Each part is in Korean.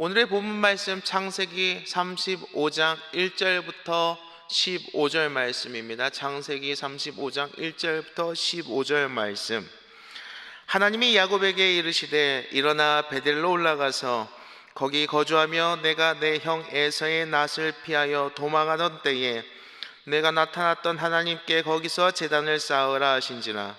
오늘의 본문 말씀 창세기 35장 1절부터 15절 말씀입니다. 창세기 35장 1절부터 15절 말씀. 하나님이 야곱에게 이르시되 일어나 베델로 올라가서 거기 거주하며 내가 내 형 에서의 낫을 피하여 도망하던 때에 내가 나타났던 하나님께 거기서 제단을 쌓으라 하신지라.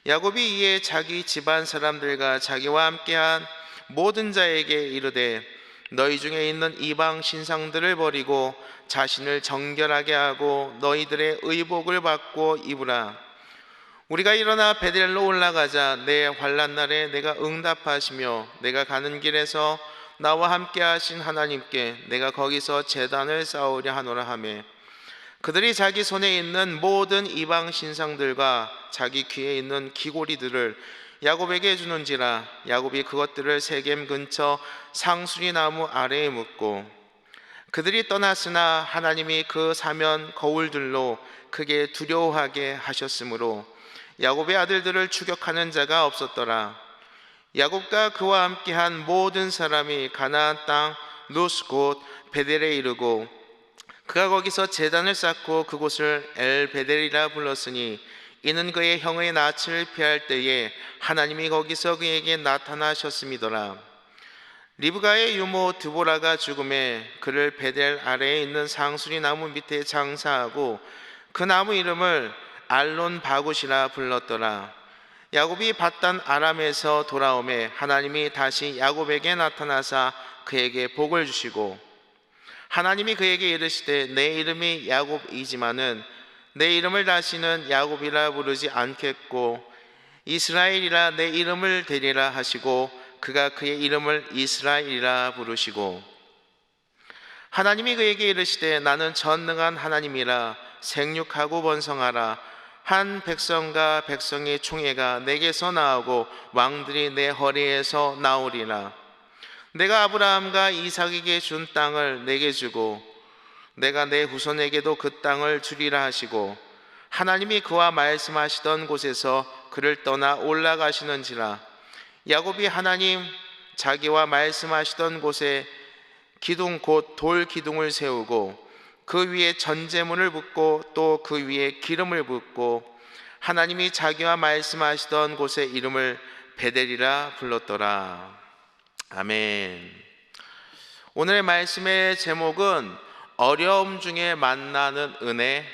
야곱이 이에 자기 집안 사람들과 자기와 함께한 모든 자에게 이르되 너희 중에 있는 이방 신상들을 버리고 자신을 정결하게 하고 너희들의 의복을 받고 입으라. 우리가 일어나 베델로 올라가자. 내 환난 날에 내가 응답하시며 내가 가는 길에서 나와 함께 하신 하나님께 내가 거기서 제단을 쌓으려 하노라 하매, 그들이 자기 손에 있는 모든 이방 신상들과 자기 귀에 있는 귀고리들을 야곱에게 주는지라. 야곱이 그것들을 세겜 근처 상수리 나무 아래에 묻고, 그들이 떠났으나 하나님이 그 사면 거울들로 크게 두려워하게 하셨으므로 야곱의 아들들을 추격하는 자가 없었더라. 야곱과 그와 함께한 모든 사람이 가나안 땅 루스 곧 베델에 이르고 그가 거기서 제단을 쌓고 그곳을 엘 베델이라 불렀으니 이는 그의 형의 낯을 피할 때에 하나님이 거기서 그에게 나타나셨음이더라. 리브가의 유모 드보라가 죽음에 그를 베델 아래에 있는 상수리 나무 밑에 장사하고 그 나무 이름을 알론 바굿이라 불렀더라. 야곱이 밧단 아람에서 돌아오매 하나님이 다시 야곱에게 나타나사 그에게 복을 주시고, 하나님이 그에게 이르시되 내 이름이 야곱이지만은 내 이름을 다시는 야곱이라 부르지 않겠고 이스라엘이라 내 이름을 되리라 하시고 그가 그의 이름을 이스라엘이라 부르시고, 하나님이 그에게 이르시되 나는 전능한 하나님이라 생육하고 번성하라. 한 백성과 백성의 총회가 내게서 나오고 왕들이 내 허리에서 나오리라. 내가 아브라함과 이삭에게 준 땅을 내게 주고 내가 내 후손에게도 그 땅을 주리라 하시고, 하나님이 그와 말씀하시던 곳에서 그를 떠나 올라가시는지라. 야곱이 하나님 자기와 말씀하시던 곳에 기둥 곧 돌 기둥을 세우고 그 위에 전제물을 붓고 또 그 위에 기름을 붓고 하나님이 자기와 말씀하시던 곳의 이름을 베델이라 불렀더라. 아멘. 오늘의 말씀의 제목은 어려움 중에 만나는 은혜,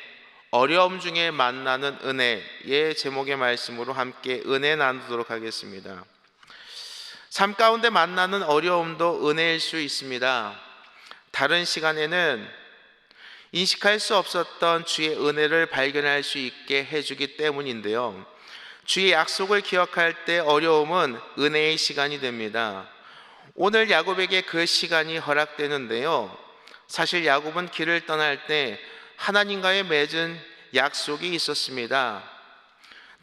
어려움 중에 만나는 은혜의 제목의 말씀으로 함께 은혜 나누도록 하겠습니다. 삶 가운데 만나는 어려움도 은혜일 수 있습니다. 다른 시간에는 인식할 수 없었던 주의 은혜를 발견할 수 있게 해주기 때문인데요, 주의 약속을 기억할 때 어려움은 은혜의 시간이 됩니다. 오늘 야곱에게 그 시간이 허락되는데요, 사실 야곱은 길을 떠날 때 하나님과의 맺은 약속이 있었습니다.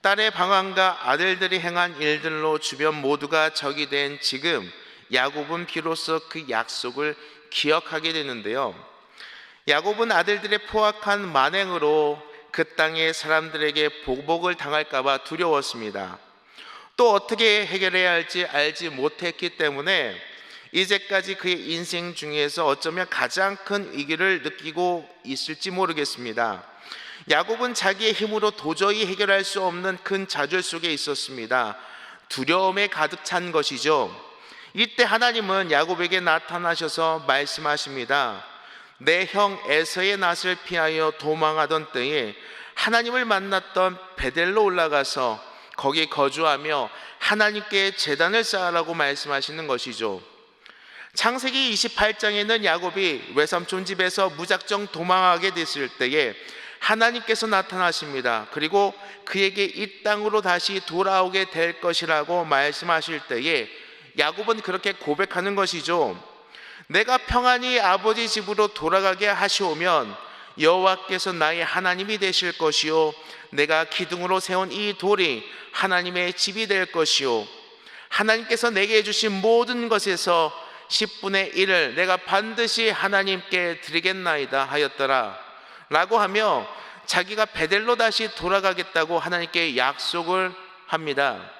딸의 방황과 아들들이 행한 일들로 주변 모두가 적이 된 지금 야곱은 비로소 그 약속을 기억하게 되는데요, 야곱은 아들들의 포악한 만행으로 그 땅의 사람들에게 보복을 당할까 봐 두려웠습니다. 또 어떻게 해결해야 할지 알지 못했기 때문에 이제까지 그의 인생 중에서 어쩌면 가장 큰 위기를 느끼고 있을지 모르겠습니다. 야곱은 자기의 힘으로 도저히 해결할 수 없는 큰 좌절 속에 있었습니다. 두려움에 가득 찬 것이죠. 이때 하나님은 야곱에게 나타나셔서 말씀하십니다. 내 형 에서의 낫을 피하여 도망하던 때에 하나님을 만났던 베델로 올라가서 거기 거주하며 하나님께 제단을 쌓으라고 말씀하시는 것이죠. 창세기 28장에는 야곱이 외삼촌 집에서 무작정 도망하게 됐을 때에 하나님께서 나타나십니다. 그리고 그에게 이 땅으로 다시 돌아오게 될 것이라고 말씀하실 때에 야곱은 그렇게 고백하는 것이죠. 내가 평안히 아버지 집으로 돌아가게 하시오면 여호와께서 나의 하나님이 되실 것이요 내가 기둥으로 세운 이 돌이 하나님의 집이 될 것이요 하나님께서 내게 주신 모든 것에서 10분의 1을 내가 반드시 하나님께 드리겠나이다 하였더라 라고 하며 자기가 베델로 다시 돌아가겠다고 하나님께 약속을 합니다.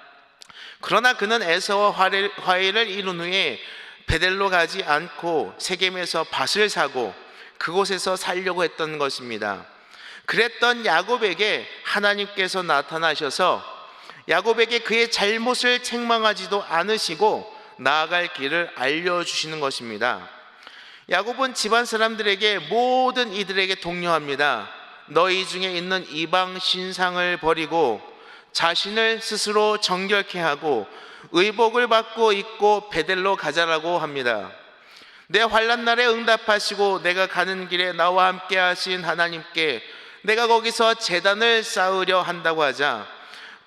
그러나 그는 에서와 화해를 이룬 후에 베델로 가지 않고 세겜에서 밭을 사고 그곳에서 살려고 했던 것입니다. 그랬던 야곱에게 하나님께서 나타나셔서 야곱에게 그의 잘못을 책망하지도 않으시고 나아갈 길을 알려주시는 것입니다. 야곱은 집안 사람들에게 모든 이들에게 독려합니다. 너희 중에 있는 이방 신상을 버리고 자신을 스스로 정결케 하고 의복을 받고 입고 베델로 가자라고 합니다. 내 환난 날에 응답하시고 내가 가는 길에 나와 함께 하신 하나님께 내가 거기서 제단을 쌓으려 한다고 하자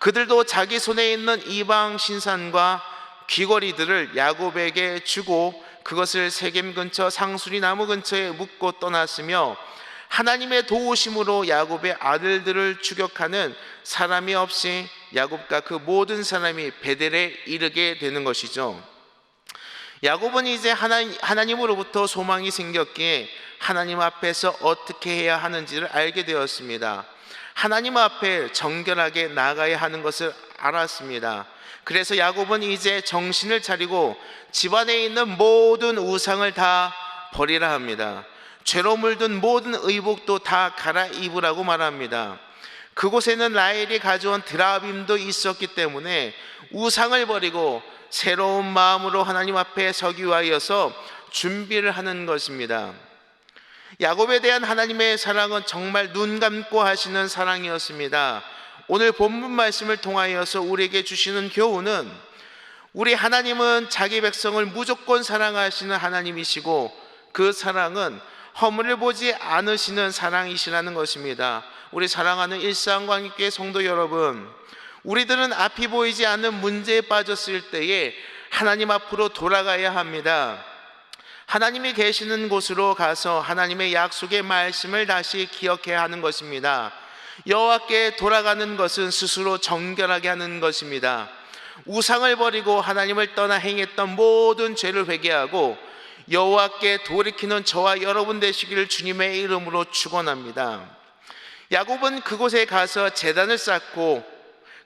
그들도 자기 손에 있는 이방 신산과 귀걸이들을 야곱에게 주고 그것을 세겜 근처 상수리 나무 근처에 묻고 떠났으며 하나님의 도우심으로 야곱의 아들들을 추격하는 사람이 없이 야곱과 그 모든 사람이 베델에 이르게 되는 것이죠. 야곱은 이제 하나님으로부터 소망이 생겼기에 하나님 앞에서 어떻게 해야 하는지를 알게 되었습니다. 하나님 앞에 정결하게 나가야 하는 것을 알았습니다. 그래서 야곱은 이제 정신을 차리고 집안에 있는 모든 우상을 다 버리라 합니다. 죄로 물든 모든 의복도 다 갈아입으라고 말합니다. 그곳에는 라헬이 가져온 드라빔도 있었기 때문에 우상을 버리고 새로운 마음으로 하나님 앞에 서기 위하여서 준비를 하는 것입니다. 야곱에 대한 하나님의 사랑은 정말 눈 감고 하시는 사랑이었습니다. 오늘 본문 말씀을 통하여서 우리에게 주시는 교훈은 우리 하나님은 자기 백성을 무조건 사랑하시는 하나님이시고 그 사랑은 허물을 보지 않으시는 사랑이시라는 것입니다. 우리 사랑하는 일상광역교회 성도 여러분, 우리들은 앞이 보이지 않는 문제에 빠졌을 때에 하나님 앞으로 돌아가야 합니다. 하나님이 계시는 곳으로 가서 하나님의 약속의 말씀을 다시 기억해야 하는 것입니다. 여호와께 돌아가는 것은 스스로 정결하게 하는 것입니다. 우상을 버리고 하나님을 떠나 행했던 모든 죄를 회개하고 여호와께 돌이키는 저와 여러분 되시기를 주님의 이름으로 축원합니다. 야곱은 그곳에 가서 제단을 쌓고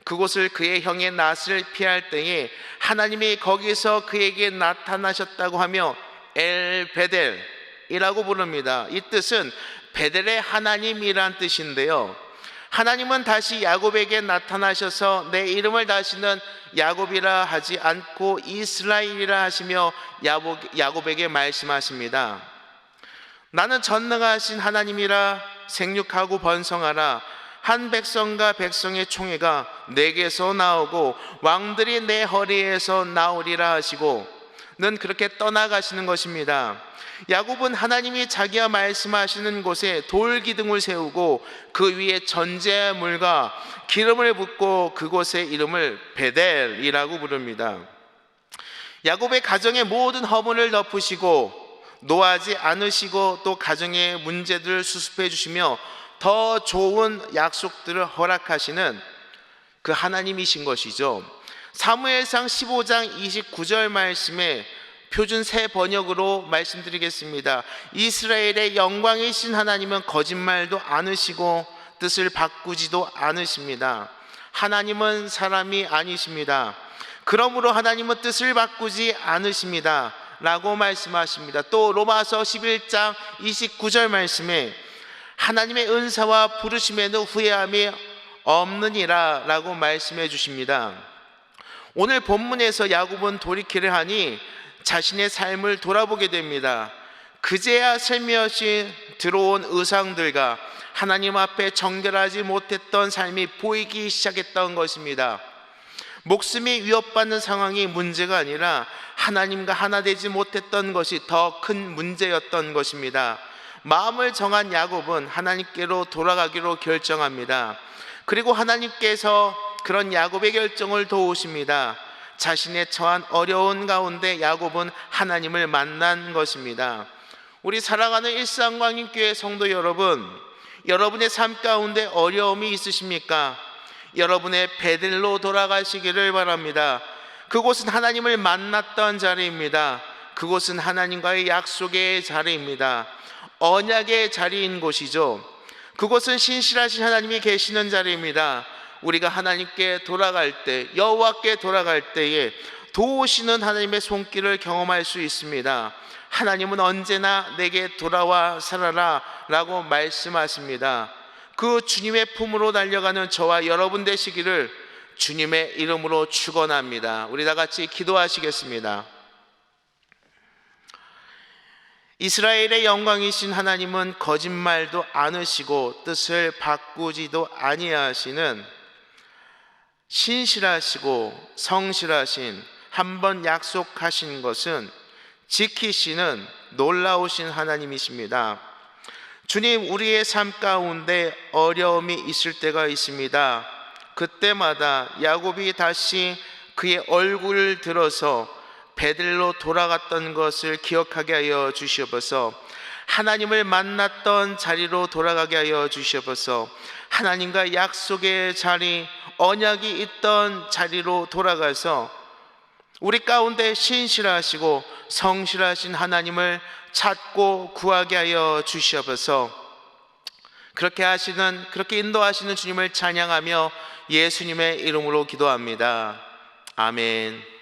그곳을 그의 형의 낫을 피할 때에 하나님이 거기서 그에게 나타나셨다고 하며 엘베델이라고 부릅니다. 이 뜻은 베델의 하나님이란 뜻인데요, 하나님은 다시 야곱에게 나타나셔서 내 이름을 다시는 야곱이라 하지 않고 이스라엘이라 하시며 야곱에게 말씀하십니다. 나는 전능하신 하나님이라 생육하고 번성하라. 한 백성과 백성의 총회가 내게서 나오고 왕들이 내 허리에서 나오리라 하시고 는 그렇게 떠나가시는 것입니다. 야곱은 하나님이 자기와 말씀하시는 곳에 돌기둥을 세우고 그 위에 전제물과 기름을 붓고 그곳의 이름을 베델이라고 부릅니다. 야곱의 가정의 모든 허물을 덮으시고 노하지 않으시고 또 가정의 문제들을 수습해 주시며 더 좋은 약속들을 허락하시는 그 하나님이신 것이죠. 사무엘상 15장 29절 말씀에 표준 새 번역으로 말씀드리겠습니다. 이스라엘의 영광이신 하나님은 거짓말도 않으시고 뜻을 바꾸지도 않으십니다. 하나님은 사람이 아니십니다. 그러므로 하나님은 뜻을 바꾸지 않으십니다 라고 말씀하십니다. 또 로마서 11장 29절 말씀에 하나님의 은사와 부르심에는 후회함이 없느니라 라고 말씀해 주십니다. 오늘 본문에서 야곱은 돌이키려 하니 자신의 삶을 돌아보게 됩니다. 그제야 슬며시 들어온 의상들과 하나님 앞에 정결하지 못했던 삶이 보이기 시작했던 것입니다. 목숨이 위협받는 상황이 문제가 아니라 하나님과 하나 되지 못했던 것이 더 큰 문제였던 것입니다. 마음을 정한 야곱은 하나님께로 돌아가기로 결정합니다. 그리고 하나님께서 그런 야곱의 결정을 도우십니다. 자신의 처한 어려운 가운데 야곱은 하나님을 만난 것입니다. 우리 사랑하는 일상광역교회 성도 여러분, 여러분의 삶 가운데 어려움이 있으십니까? 여러분의 베델로 돌아가시기를 바랍니다. 그곳은 하나님을 만났던 자리입니다. 그곳은 하나님과의 약속의 자리입니다. 언약의 자리인 곳이죠. 그곳은 신실하신 하나님이 계시는 자리입니다. 우리가 하나님께 돌아갈 때, 여호와께 돌아갈 때에 도우시는 하나님의 손길을 경험할 수 있습니다. 하나님은 언제나 내게 돌아와 살아라 라고 말씀하십니다. 그 주님의 품으로 달려가는 저와 여러분 되시기를 주님의 이름으로 축원합니다. 우리 다 같이 기도하시겠습니다. 이스라엘의 영광이신 하나님은 거짓말도 않으시고 뜻을 바꾸지도 아니하시는 신실하시고 성실하신, 한번 약속하신 것은 지키시는 놀라우신 하나님이십니다. 주님, 우리의 삶 가운데 어려움이 있을 때가 있습니다. 그때마다 야곱이 다시 그의 얼굴을 들어서 베들로 돌아갔던 것을 기억하게 하여 주시옵소서. 하나님을 만났던 자리로 돌아가게 하여 주시옵소서. 하나님과 약속의 자리, 언약이 있던 자리로 돌아가서 우리 가운데 신실하시고 성실하신 하나님을 찾고 구하게 하여 주시옵소서. 그렇게 인도하시는 주님을 찬양하며 예수님의 이름으로 기도합니다. 아멘.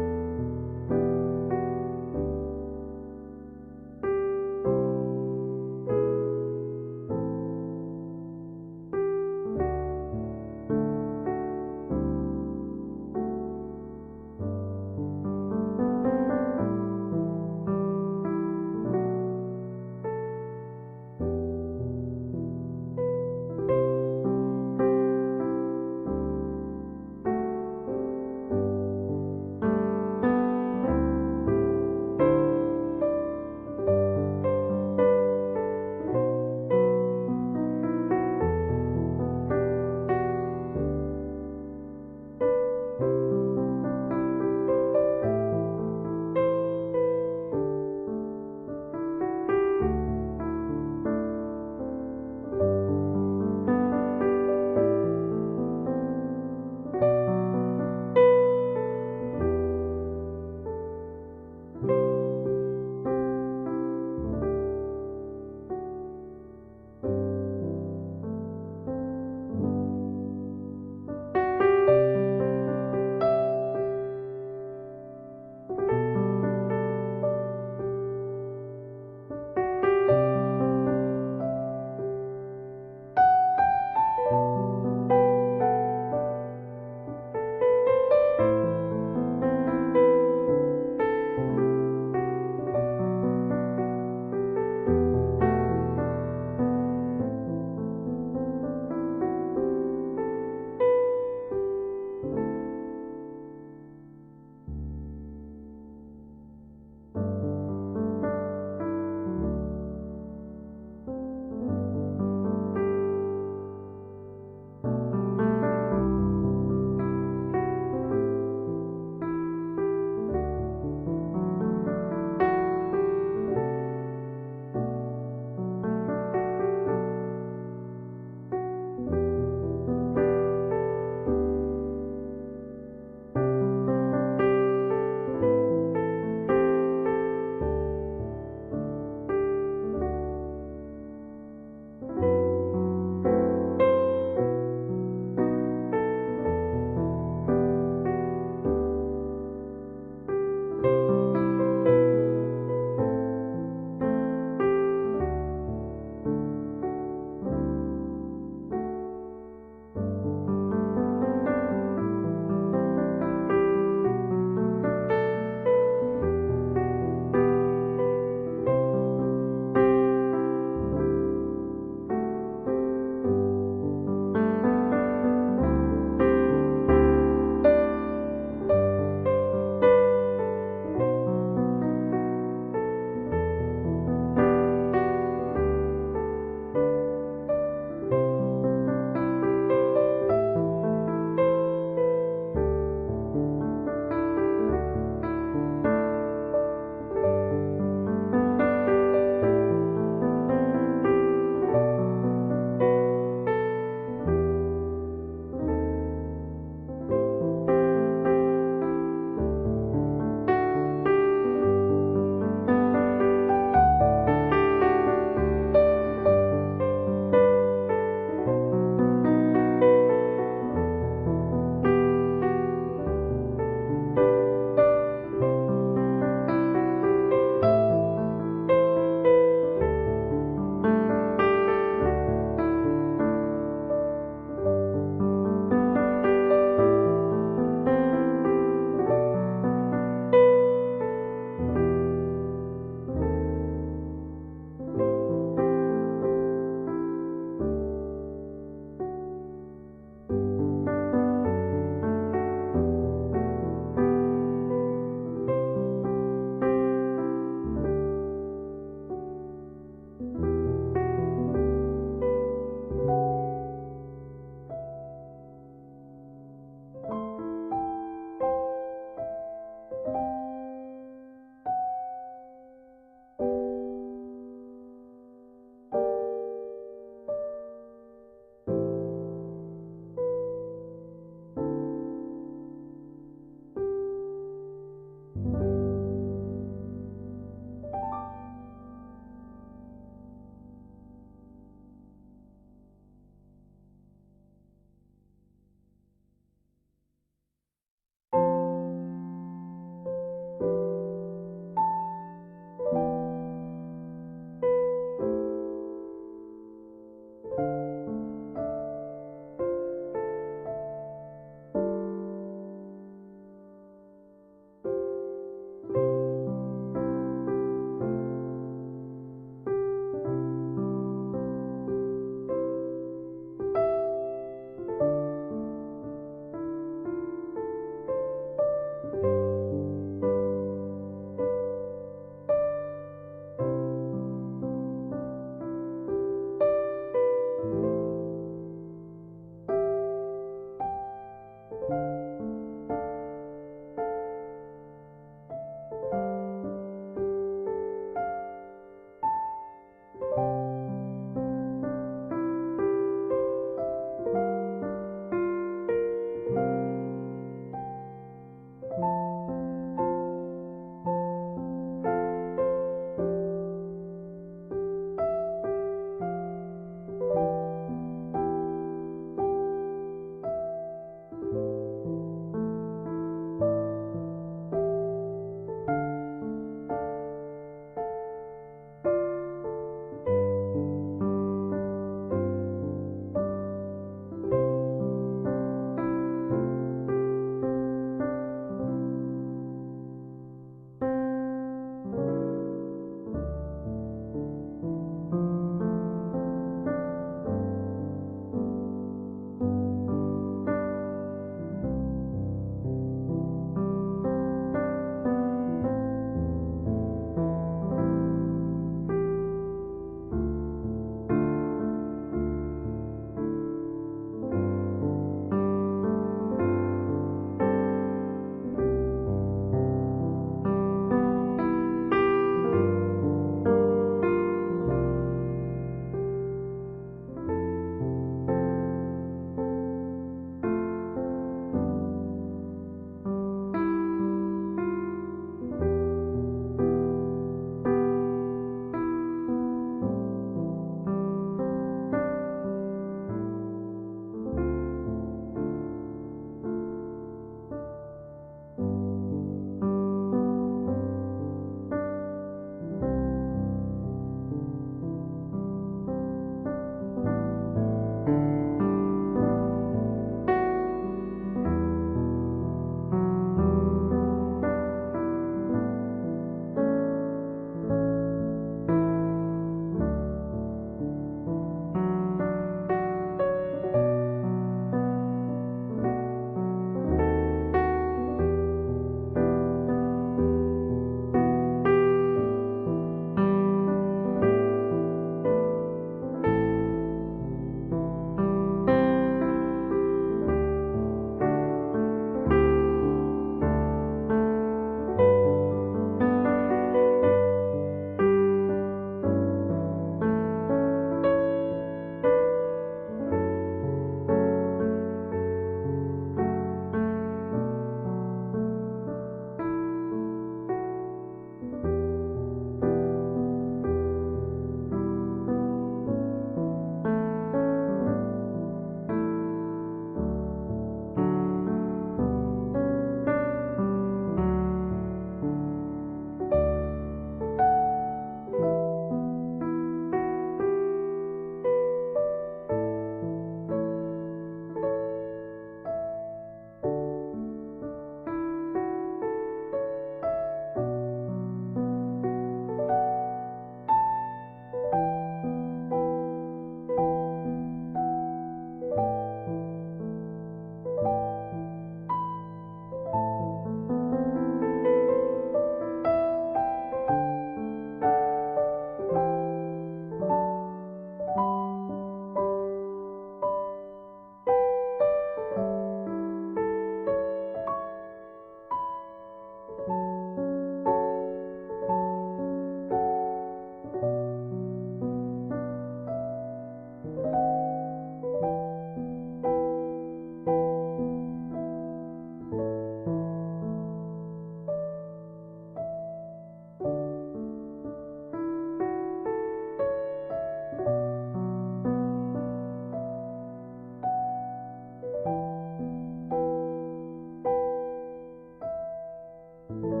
주